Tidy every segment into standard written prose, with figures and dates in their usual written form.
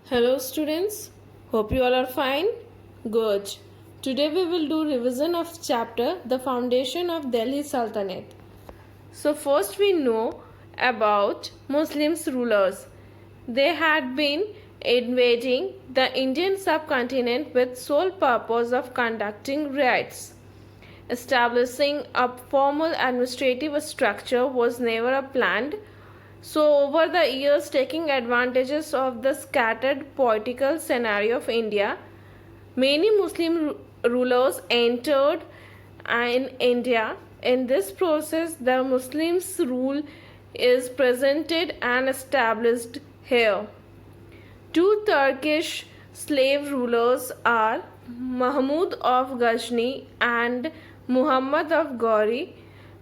Hello students, hope you all are fine. Good. Today we will do revision of chapter The Foundation of Delhi Sultanate. So first we know about Muslims rulers. They had been invading the Indian subcontinent with sole purpose of conducting raids. Establishing a formal administrative structure was never planned. So, over the years, taking advantages of the scattered political scenario of India, many Muslim rulers entered in India. In this process, the Muslims' rule is presented and established here. Two Turkish slave rulers are Mahmud of Ghazni and Muhammad of Ghori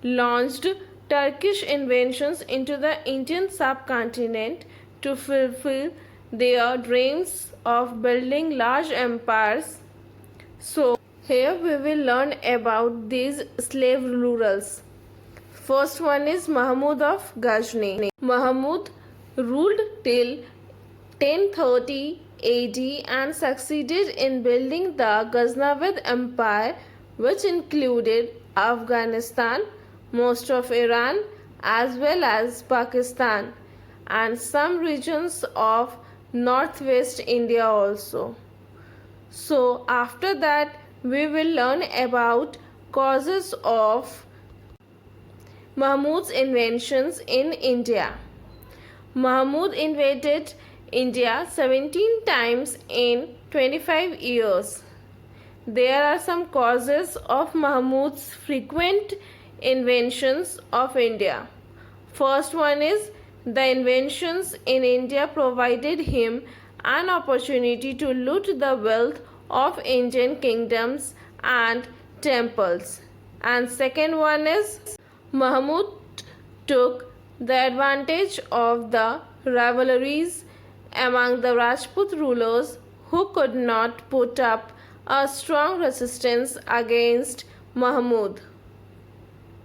launched Turkish invasions into the Indian subcontinent to fulfill their dreams of building large empires. So, here we will learn about these slave rulers. First one is Mahmud of Ghazni. Mahmud ruled till 1030 AD and succeeded in building the Ghaznavid Empire, which included Afghanistan, most of Iran, as well as Pakistan, and some regions of northwest India also. So, after that, we will learn about causes of Mahmud's inventions in India. Mahmud invaded India 17 times in 25 years. There are some causes of Mahmud's frequent inventions of India. First one is the inventions in India provided him an opportunity to loot the wealth of Indian kingdoms and temples. And second one is Mahmud took the advantage of the rivalries among the Rajput rulers who could not put up a strong resistance against Mahmud.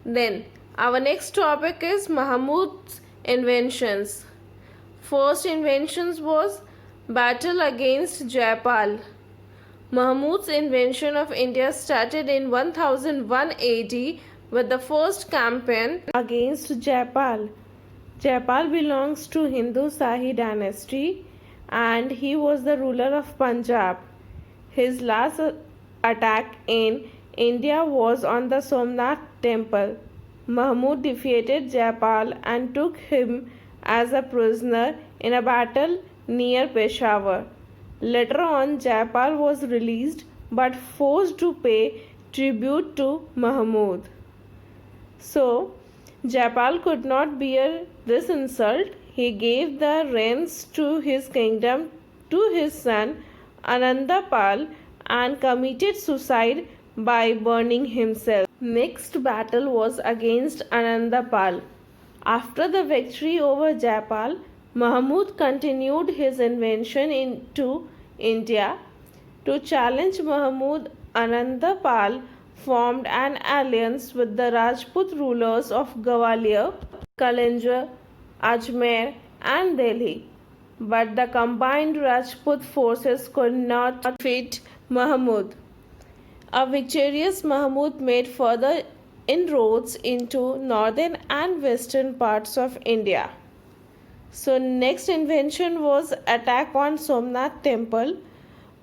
Then our next topic is Mahmud's inventions. First inventions was battle against Jaipal. Mahmud's invention of India started in 1001 AD with the first campaign against Jaipal. Jaipal belongs to Hindu Shahi dynasty and he was the ruler of Punjab. His last attack in India was on the Somnath temple. Mahmud defeated Jaipal and took him as a prisoner in a battle near Peshawar. Later on, Jaipal was released but forced to pay tribute to Mahmud. So, Jaipal could not bear this insult. He gave the reins to his kingdom to his son Anandapal and committed suicide by burning himself. Next battle was against Anandapal. After the victory over Jaipal, Mahmud continued his invasion into India. To challenge Mahmud, Anandapal formed an alliance with the Rajput rulers of Gwalior, Kalinjar, Ajmer, and Delhi. But the combined Rajput forces could not defeat Mahmud. A victorious Mahmud made further inroads into northern and western parts of India. So next invention was attack on Somnath temple.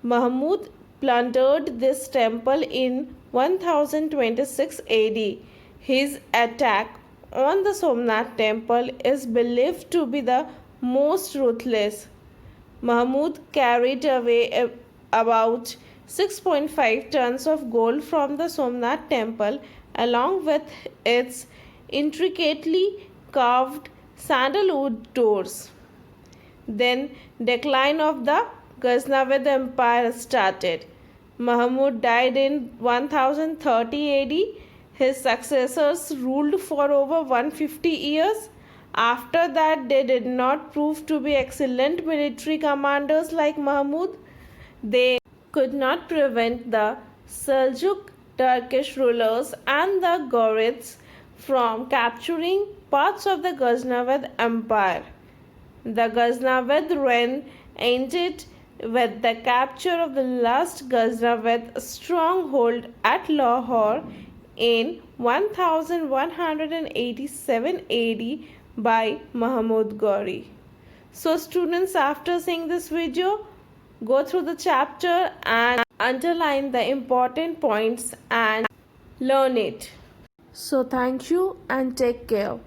Mahmud plundered this temple in 1026 AD. His attack on the Somnath temple is believed to be the most ruthless. Mahmud carried away about 6.5 tons of gold from the Somnath temple along with its intricately carved sandalwood doors. Then decline of the Ghaznavid Empire started. Mahmud died in 1030 AD. His successors ruled for over 150 years. After that, they did not prove to be excellent military commanders like Mahmud. They could not prevent the Seljuk Turkish rulers and the Ghurids from capturing parts of the Ghaznavid Empire. The Ghaznavid reigned ended with the capture of the last Ghaznavid stronghold at Lahore in 1187 AD by Mahmud Ghori. So students, after seeing this video, go through the chapter and underline the important points and learn it. So thank you and take care.